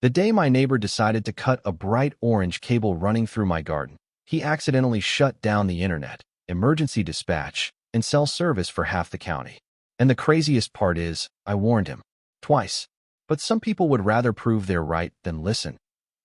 The day my neighbor decided to cut a bright orange cable running through my garden, he accidentally shut down the internet, emergency dispatch, and cell service for half the county. And the craziest part is, I warned him. Twice. But some people would rather prove they're right than listen,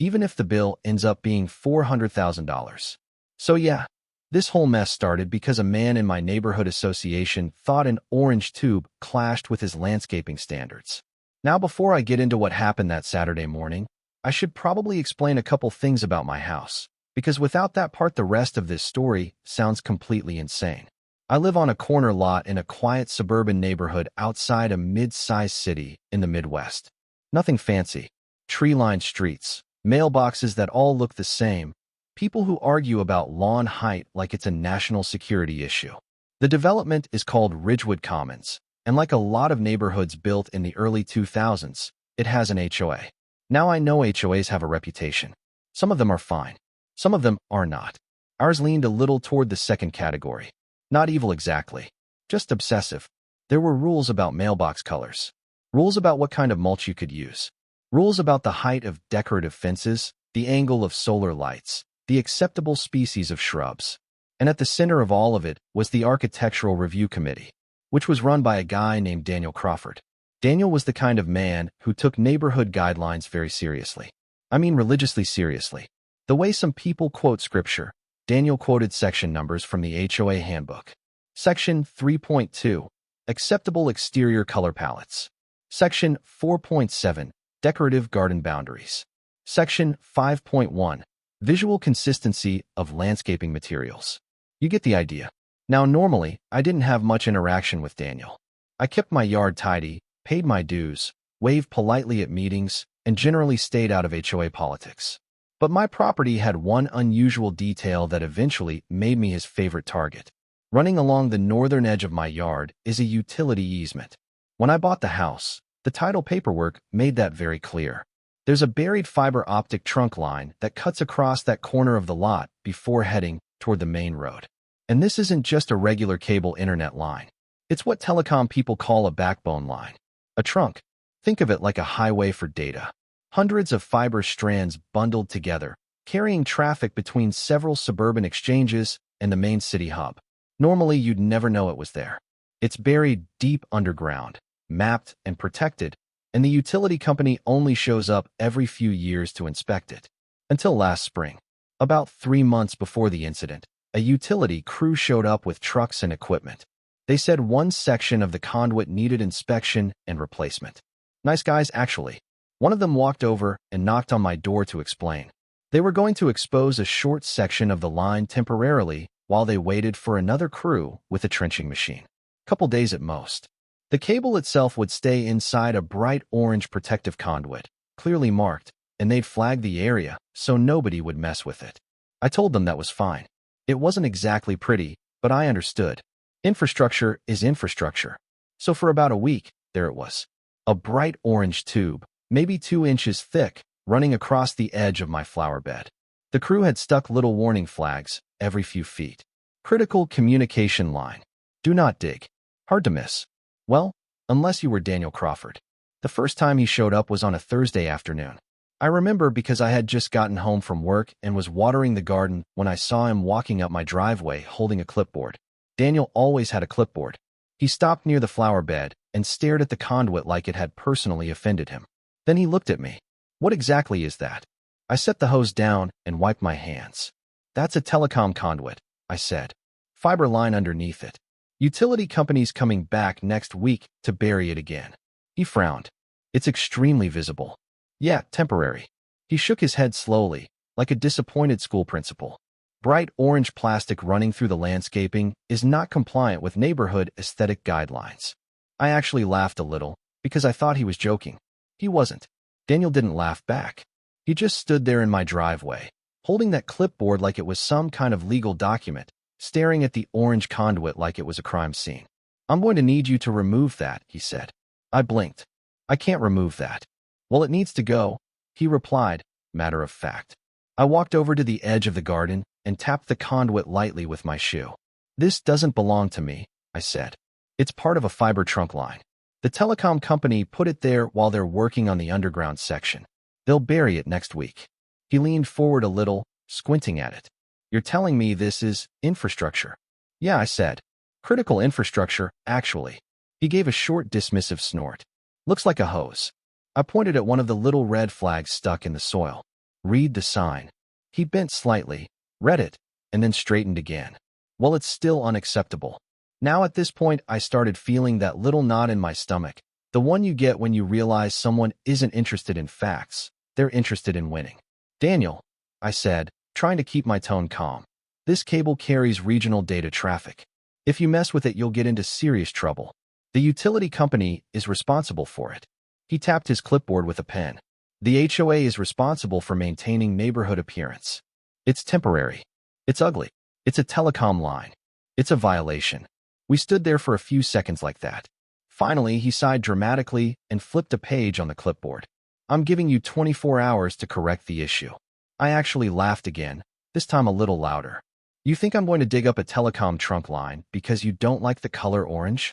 even if the bill ends up being $400,000. So yeah, this whole mess started because a man in my neighborhood association thought an orange tube clashed with his landscaping standards. Now, before I get into what happened that Saturday morning, I should probably explain a couple things about my house, because without that part, the rest of this story sounds completely insane. I live on a corner lot in a quiet suburban neighborhood outside a mid-sized city in the Midwest. Nothing fancy. Tree-lined streets, mailboxes that all look the same, people who argue about lawn height like it's a national security issue. The development is called Ridgewood Commons, and like a lot of neighborhoods built in the early 2000s, it has an HOA. Now I know HOAs have a reputation. Some of them are fine. Some of them are not. Ours leaned a little toward the second category. Not evil exactly, just obsessive. There were rules about mailbox colors, rules about what kind of mulch you could use, rules about the height of decorative fences, the angle of solar lights, the acceptable species of shrubs. And at the center of all of it was the Architectural Review Committee, which was run by a guy named Daniel Crawford. Daniel was the kind of man who took neighborhood guidelines very seriously. I mean religiously seriously. The way some people quote scripture, Daniel quoted section numbers from the HOA handbook. Section 3.2, Acceptable Exterior Color Palettes. Section 4.7, Decorative Garden Boundaries. Section 5.1, Visual Consistency of Landscaping Materials. You get the idea. Now, normally, I didn't have much interaction with Daniel. I kept my yard tidy, paid my dues, waved politely at meetings, and generally stayed out of HOA politics. But my property had one unusual detail that eventually made me his favorite target. Running along the northern edge of my yard is a utility easement. When I bought the house, the title paperwork made that very clear. There's a buried fiber optic trunk line that cuts across that corner of the lot before heading toward the main road. And this isn't just a regular cable internet line. It's what telecom people call a backbone line. A trunk. Think of it like a highway for data. Hundreds of fiber strands bundled together, carrying traffic between several suburban exchanges and the main city hub. Normally, you'd never know it was there. It's buried deep underground, mapped and protected, and the utility company only shows up every few years to inspect it. Until last spring. About 3 months before the incident, a utility crew showed up with trucks and equipment. They said one section of the conduit needed inspection and replacement. Nice guys, actually. One of them walked over and knocked on my door to explain. They were going to expose a short section of the line temporarily while they waited for another crew with a trenching machine. Couple days at most. The cable itself would stay inside a bright orange protective conduit, clearly marked, and they'd flag the area so nobody would mess with it. I told them that was fine. It wasn't exactly pretty, but I understood. Infrastructure is infrastructure. So for about a week, there it was. A bright orange tube, maybe 2 inches thick, running across the edge of my flower bed. The crew had stuck little warning flags every few feet. Critical communication line. Do not dig. Hard to miss. Well, unless you were Daniel Crawford. The first time he showed up was on a Thursday afternoon. I remember because I had just gotten home from work and was watering the garden when I saw him walking up my driveway holding a clipboard. Daniel always had a clipboard. He stopped near the flower bed and stared at the conduit like it had personally offended him. Then he looked at me. What exactly is that? I set the hose down and wiped my hands. That's a telecom conduit, I said. Fiber line underneath it. Utility company's coming back next week to bury it again. He frowned. It's extremely visible. Yeah, temporary. He shook his head slowly, like a disappointed school principal. Bright orange plastic running through the landscaping is not compliant with neighborhood aesthetic guidelines. I actually laughed a little because I thought he was joking. He wasn't. Daniel didn't laugh back. He just stood there in my driveway, holding that clipboard like it was some kind of legal document, staring at the orange conduit like it was a crime scene. I'm going to need you to remove that, he said. I blinked. I can't remove that. Well, it needs to go, he replied, matter of fact. I walked over to the edge of the garden and tapped the conduit lightly with my shoe. This doesn't belong to me, I said. It's part of a fiber trunk line. The telecom company put it there while they're working on the underground section. They'll bury it next week. He leaned forward a little, squinting at it. You're telling me this is infrastructure? Yeah, I said. Critical infrastructure, actually. He gave a short, dismissive snort. Looks like a hose. I pointed at one of the little red flags stuck in the soil. Read the sign. He bent slightly, read it, and then straightened again. Well, it's still unacceptable. Now at this point, I started feeling that little knot in my stomach, the one you get when you realize someone isn't interested in facts, they're interested in winning. Daniel, I said, trying to keep my tone calm. This cable carries regional data traffic. If you mess with it, you'll get into serious trouble. The utility company is responsible for it. He tapped his clipboard with a pen. The HOA is responsible for maintaining neighborhood appearance. It's temporary. It's ugly. It's a telecom line. It's a violation. We stood there for a few seconds like that. Finally, he sighed dramatically and flipped a page on the clipboard. I'm giving you 24 hours to correct the issue. I actually laughed again, this time a little louder. You think I'm going to dig up a telecom trunk line because you don't like the color orange?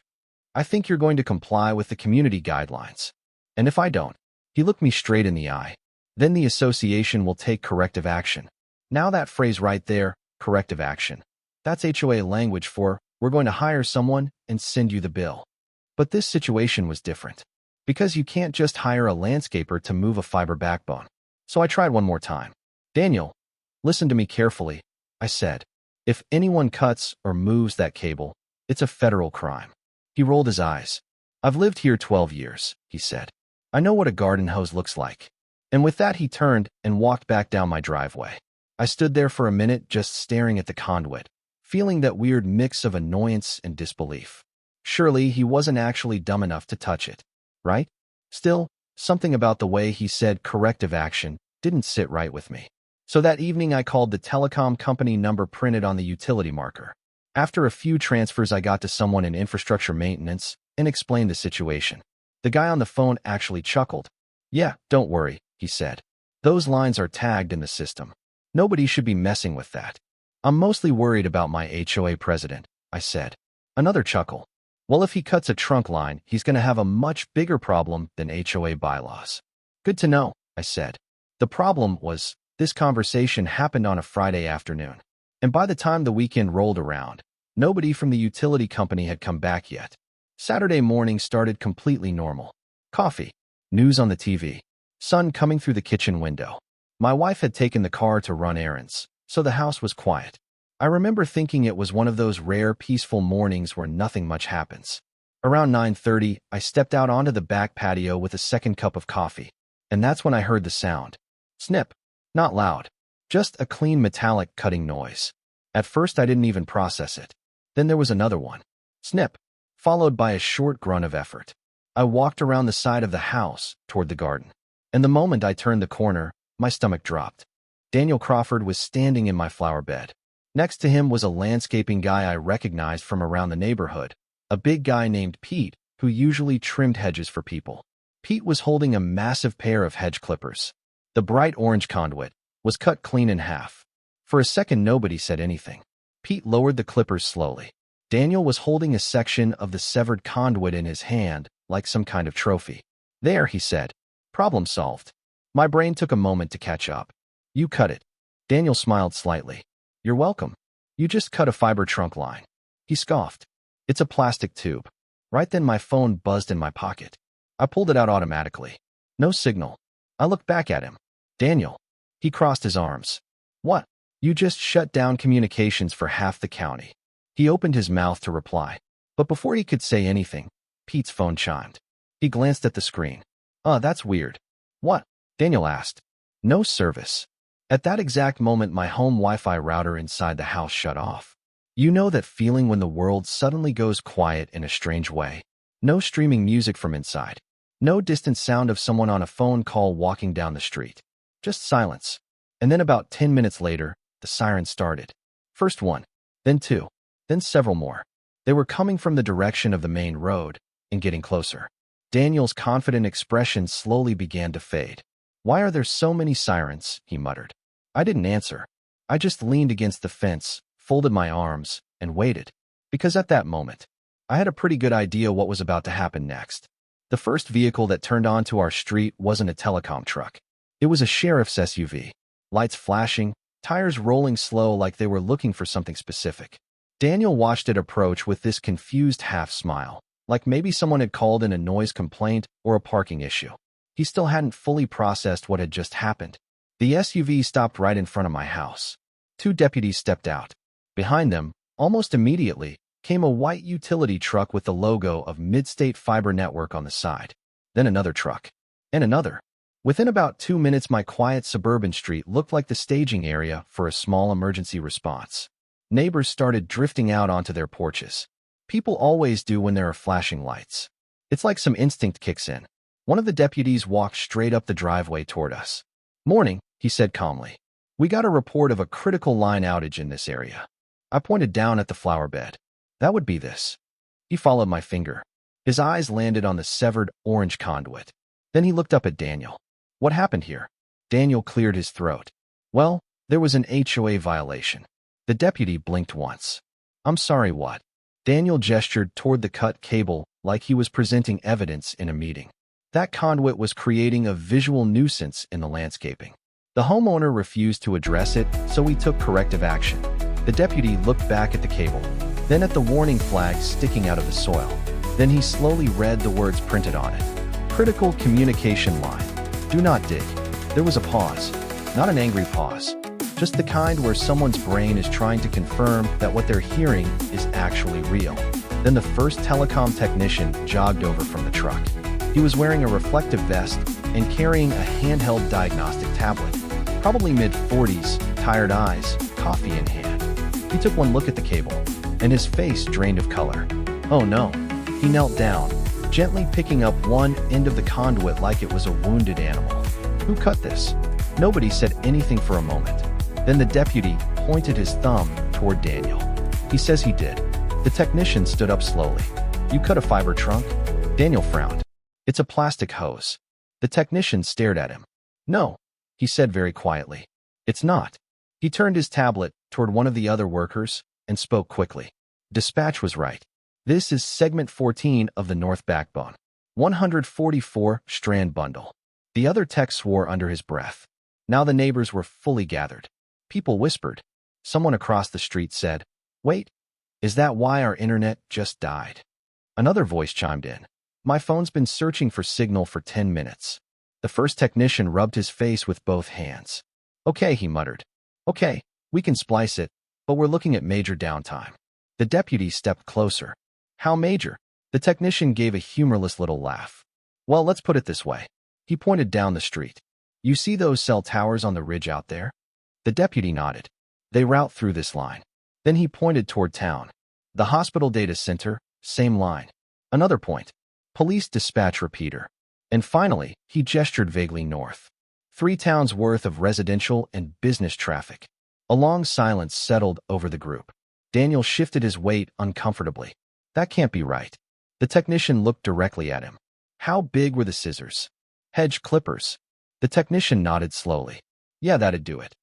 I think you're going to comply with the community guidelines. And if I don't, he looked me straight in the eye. Then the association will take corrective action. Now that phrase right there, corrective action. That's HOA language for, we're going to hire someone and send you the bill. But this situation was different. Because you can't just hire a landscaper to move a fiber backbone. So I tried one more time. Daniel, listen to me carefully, I said. If anyone cuts or moves that cable, it's a federal crime. He rolled his eyes. I've lived here 12 years, he said. I know what a garden hose looks like. And with that, he turned and walked back down my driveway. I stood there for a minute just staring at the conduit, feeling that weird mix of annoyance and disbelief. Surely he wasn't actually dumb enough to touch it, right? Still, something about the way he said corrective action didn't sit right with me. So that evening I called the telecom company number printed on the utility marker. After a few transfers, I got to someone in infrastructure maintenance and explained the situation. The guy on the phone actually chuckled. Yeah, don't worry, he said. Those lines are tagged in the system. Nobody should be messing with that. I'm mostly worried about my HOA president, I said. Another chuckle. Well, if he cuts a trunk line, he's going to have a much bigger problem than HOA bylaws. Good to know, I said. The problem was, this conversation happened on a Friday afternoon. And by the time the weekend rolled around, nobody from the utility company had come back yet. Saturday morning started completely normal. Coffee, news on the TV, sun coming through the kitchen window. My wife had taken the car to run errands, so the house was quiet. I remember thinking it was one of those rare, peaceful mornings where nothing much happens. Around 9:30, I stepped out onto the back patio with a second cup of coffee, and that's when I heard the sound. Snip. Not loud. Just a clean metallic cutting noise. At first, I didn't even process it. Then there was another one. Snip. Followed by a short grunt of effort. I walked around the side of the house, toward the garden. And the moment I turned the corner, my stomach dropped. Daniel Crawford was standing in my flower bed. Next to him was a landscaping guy I recognized from around the neighborhood, a big guy named Pete, who usually trimmed hedges for people. Pete was holding a massive pair of hedge clippers. The bright orange conduit was cut clean in half. For a second, nobody said anything. Pete lowered the clippers slowly. Daniel was holding a section of the severed conduit in his hand, like some kind of trophy. There, he said. Problem solved. My brain took a moment to catch up. You cut it. Daniel smiled slightly. You're welcome. You just cut a fiber trunk line. He scoffed. It's a plastic tube. Right then my phone buzzed in my pocket. I pulled it out automatically. No signal. I looked back at him. Daniel. He crossed his arms. What? You just shut down communications for half the county. He opened his mouth to reply. But before he could say anything, Pete's phone chimed. He glanced at the screen. That's weird. What? Daniel asked. No service. At that exact moment, my home Wi-Fi router inside the house shut off. You know that feeling when the world suddenly goes quiet in a strange way? No streaming music from inside. No distant sound of someone on a phone call walking down the street. Just silence. And then about 10 minutes later, the siren started. First one, then two, then several more. They were coming from the direction of the main road and getting closer. Daniel's confident expression slowly began to fade. Why are there so many sirens? He muttered. I didn't answer. I just leaned against the fence, folded my arms, and waited. Because at that moment, I had a pretty good idea what was about to happen next. The first vehicle that turned onto our street wasn't a telecom truck. It was a sheriff's SUV. Lights flashing, tires rolling slow like they were looking for something specific. Daniel watched it approach with this confused half-smile, like maybe someone had called in a noise complaint or a parking issue. He still hadn't fully processed what had just happened. The SUV stopped right in front of my house. 2 deputies stepped out. Behind them, almost immediately, came a white utility truck with the logo of Midstate Fiber Network on the side. Then another truck. And another. Within about 2 minutes, my quiet suburban street looked like the staging area for a small emergency response. Neighbors started drifting out onto their porches. People always do when there are flashing lights. It's like some instinct kicks in. One of the deputies walked straight up the driveway toward us. "Morning," he said calmly. "We got a report of a critical line outage in this area." I pointed down at the flower bed. "That would be this." He followed my finger. His eyes landed on the severed orange conduit. Then he looked up at Daniel. "What happened here?" Daniel cleared his throat. "Well, there was an HOA violation." The deputy blinked once. "I'm sorry, what?" Daniel gestured toward the cut cable like he was presenting evidence in a meeting. That conduit was creating a visual nuisance in the landscaping. The homeowner refused to address it, so we took corrective action. The deputy looked back at the cable, then at the warning flag sticking out of the soil. Then he slowly read the words printed on it. "Critical communication line. Do not dig." There was a pause. Not an angry pause. Just the kind where someone's brain is trying to confirm that what they're hearing is actually real. Then the first telecom technician jogged over from the truck. He was wearing a reflective vest and carrying a handheld diagnostic tablet. Probably mid-40s, tired eyes, coffee in hand. He took one look at the cable, and his face drained of color. "Oh no." He knelt down, gently picking up one end of the conduit like it was a wounded animal. "Who cut this?" Nobody said anything for a moment. Then the deputy pointed his thumb toward Daniel. "He says he did." The technician stood up slowly. "You cut a fiber trunk?" Daniel frowned. "It's a plastic hose." The technician stared at him. "No," he said very quietly. "It's not." He turned his tablet toward one of the other workers and spoke quickly. "Dispatch was right. This is segment 14 of the North Backbone. 144 strand bundle." The other tech swore under his breath. Now the neighbors were fully gathered. People whispered. Someone across the street said, "Wait, is that why our internet just died?" Another voice chimed in. "My phone's been searching for signal for 10 minutes. The first technician rubbed his face with both hands. "Okay," he muttered. "Okay, we can splice it, but we're looking at major downtime." The deputy stepped closer. "How major?" The technician gave a humorless little laugh. "Well, let's put it this way." He pointed down the street. "You see those cell towers on the ridge out there?" The deputy nodded. "They route through this line." Then he pointed toward town. "The hospital data center, same line." Another point. "Police dispatch repeater." And finally, he gestured vaguely north. 3 towns worth of residential and business traffic. A long silence settled over the group. Daniel shifted his weight uncomfortably. "That can't be right." The technician looked directly at him. "How big were the scissors?" "Hedge clippers." The technician nodded slowly. "Yeah, that'd do it."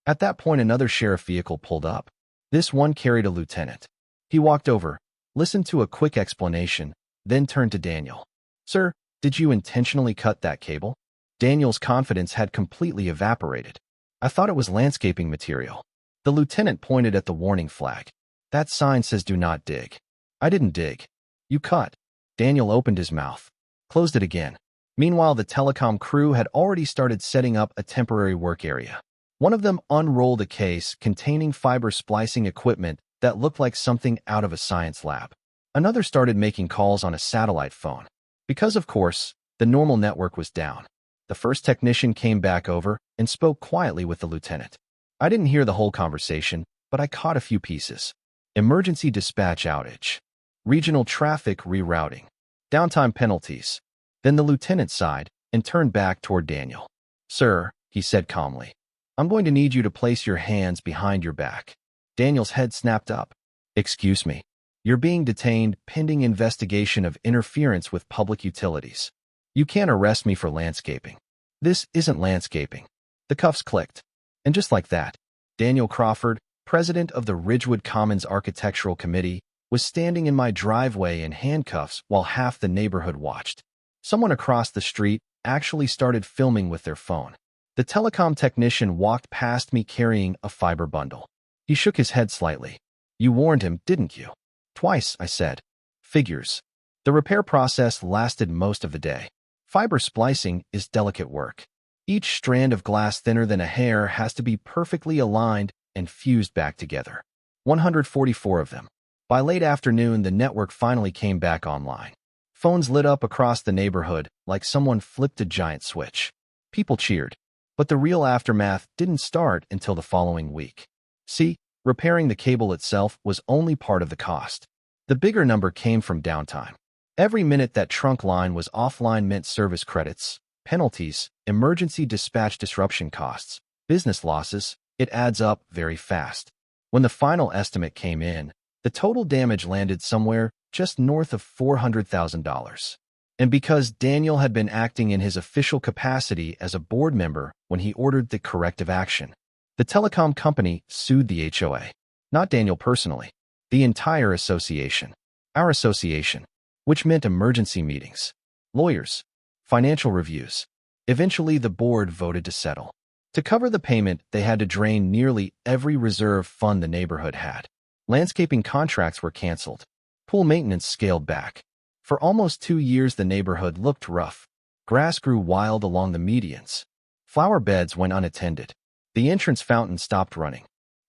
At that point, another sheriff vehicle pulled up. This one carried a lieutenant. He walked over, listened to a quick explanation, then turned to Daniel. "Sir, did you intentionally cut that cable?" Daniel's confidence had completely evaporated. "I thought it was landscaping material." The lieutenant pointed at the warning flag. "That sign says do not dig." "I didn't dig." "You cut." Daniel opened his mouth, closed it again. Meanwhile, the telecom crew had already started setting up a temporary work area. One of them unrolled a case containing fiber splicing equipment that looked like something out of a science lab. Another started making calls on a satellite phone. Because, of course, the normal network was down. The first technician came back over and spoke quietly with the lieutenant. I didn't hear the whole conversation, but I caught a few pieces. Emergency dispatch outage. Regional traffic rerouting. Downtime penalties. Then the lieutenant sighed and turned back toward Daniel. "Sir," he said calmly, "I'm going to need you to place your hands behind your back." Daniel's head snapped up. "Excuse me. You're being detained pending investigation of interference with public utilities. You can't arrest me for landscaping." "This isn't landscaping." The cuffs clicked. And just like that, Daniel Crawford, president of the Ridgewood Commons Architectural Committee, was standing in my driveway in handcuffs while half the neighborhood watched. Someone across the street actually started filming with their phone. The telecom technician walked past me carrying a fiber bundle. He shook his head slightly. You warned him, didn't you? Twice, I said. Figures. The repair process lasted most of the day. Fiber splicing is delicate work. Each strand of glass thinner than a hair has to be perfectly aligned and fused back together. 144 of them. By late afternoon, the network finally came back online. Phones lit up across the neighborhood like someone flipped a giant switch. People cheered. But the real aftermath didn't start until the following week. See, repairing the cable itself was only part of the cost. The bigger number came from downtime. Every minute that trunk line was offline meant service credits, penalties, emergency dispatch disruption costs, business losses. It adds up very fast. When the final estimate came in, the total damage landed somewhere just north of $400,000. And because Daniel had been acting in his official capacity as a board member when he ordered the corrective action, the telecom company sued the HOA. Not Daniel personally, the entire association. Our association, which meant emergency meetings, lawyers, financial reviews. Eventually, the board voted to settle. To cover the payment, they had to drain nearly every reserve fund the neighborhood had. Landscaping contracts were canceled. Pool maintenance scaled back. For almost 2 years, the neighborhood looked rough. Grass grew wild along the medians. Flower beds went unattended. The entrance fountain stopped running.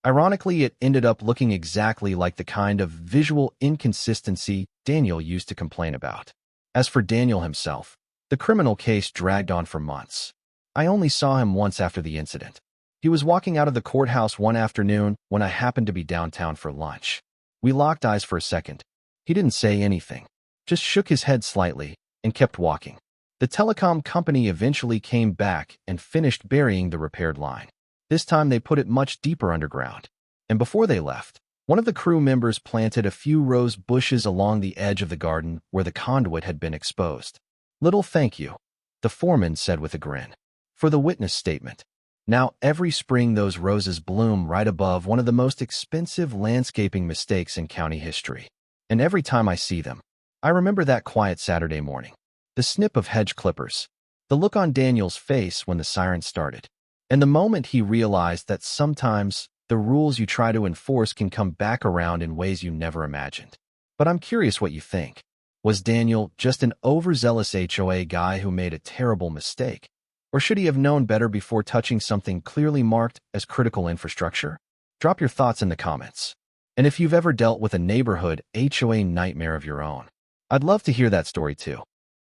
Ironically, it ended up looking exactly like the kind of visual inconsistency Daniel used to complain about. As for Daniel himself, the criminal case dragged on for months. I only saw him once after the incident. He was walking out of the courthouse one afternoon when I happened to be downtown for lunch. We locked eyes for a second. He didn't say anything, just shook his head slightly and kept walking. The telecom company eventually came back and finished burying the repaired line. This time they put it much deeper underground. And before they left, one of the crew members planted a few rose bushes along the edge of the garden where the conduit had been exposed. Little thank you, the foreman said with a grin, for the witness statement. Now every spring those roses bloom right above one of the most expensive landscaping mistakes in county history. And every time I see them, I remember that quiet Saturday morning. The snip of hedge clippers, the look on Daniel's face when the siren started, and the moment he realized that sometimes the rules you try to enforce can come back around in ways you never imagined. But I'm curious what you think. Was Daniel just an overzealous HOA guy who made a terrible mistake? Or should he have known better before touching something clearly marked as critical infrastructure? Drop your thoughts in the comments. And if you've ever dealt with a neighborhood HOA nightmare of your own, I'd love to hear that story too.